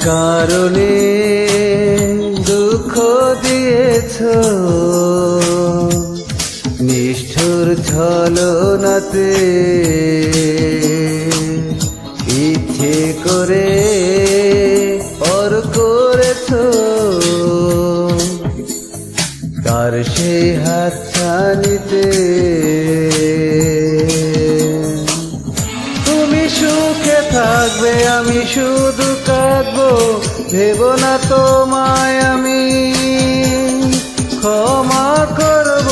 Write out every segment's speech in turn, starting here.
কারণে দুঃখ দিয়েছ, নিষ্ঠুর ছলনাতে ইচ্ছে করে পর করেছ। কার সেই হাতছানিতে তুমি সুখে থাকবে, আমি শুধু কাঁদবো। ভেবো না তোমায় আমি ক্ষমা করব।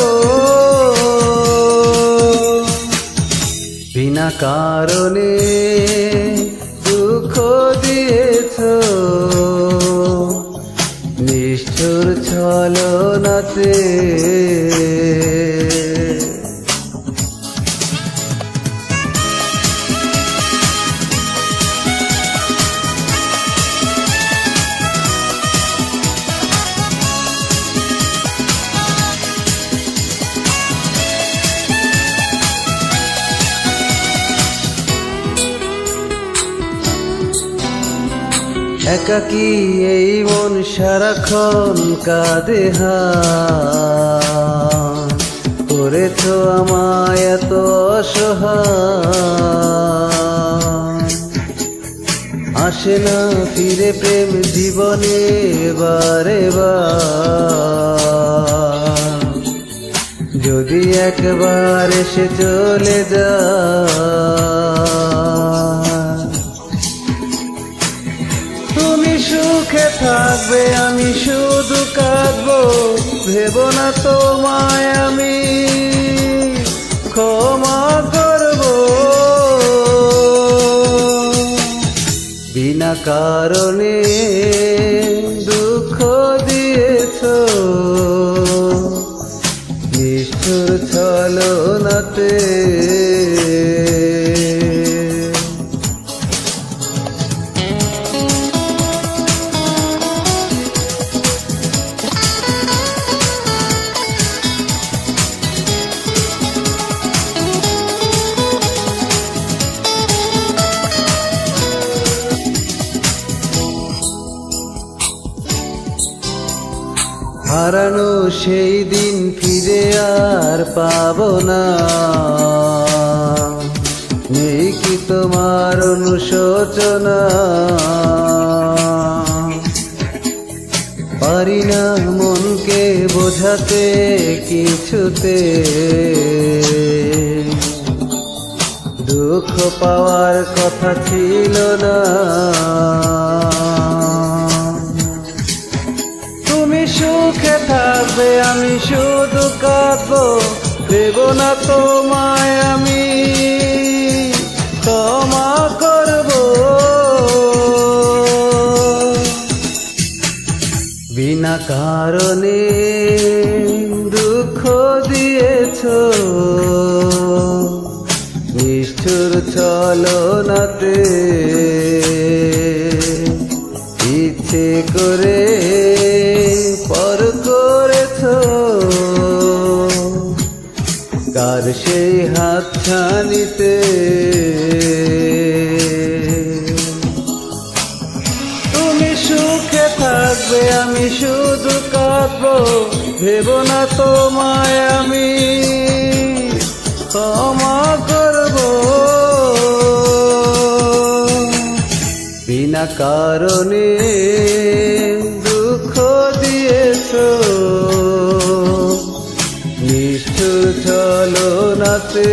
বিনা কারণে দুঃখ দিয়েছ, নিষ্ঠুর ছলনাতে। একাকী এই মন সারাক্ষণ কাঁদে, করেছ আমায় এত অসহায়। আসে না ফিরে প্রেম জীবনে বারে বার, যদি একবার এসে চলে যায়। তুমি সুখে থাকবে, আমি শুধু কাঁদবো। ভেবো না তোমায় আমি ক্ষমা করব। বিনা কারণে দুঃখ দিয়েছ, নিষ্ঠুর ছলনাতে। হারানো সেই দিন ফিরে আর পাবো না, নেই কি তোমার অনুশোচনা। পারি না মনকে বোঝাতে কিছুতে, দুঃখ পাওয়ার কথা ছিল না। তুমি সুখে থাকবে, আমি শুধু কাঁদবো। ভেবো না তোমায় আমি ক্ষমা করব। বিনা কারণে দুঃখ দিয়েছ, নিষ্ঠুর ছলনাতে। ইচ্ছে করে পর করেছ, কার সেই হাতছানিতে। তুমি সুখে থাকবে, আমি শুধু কাঁদবো। ভেবো না তোমায় আমি ক্ষমা করব। বিনা কারণে দুঃখ দিয়েছ, নিষ্ঠুর ছলনাতে।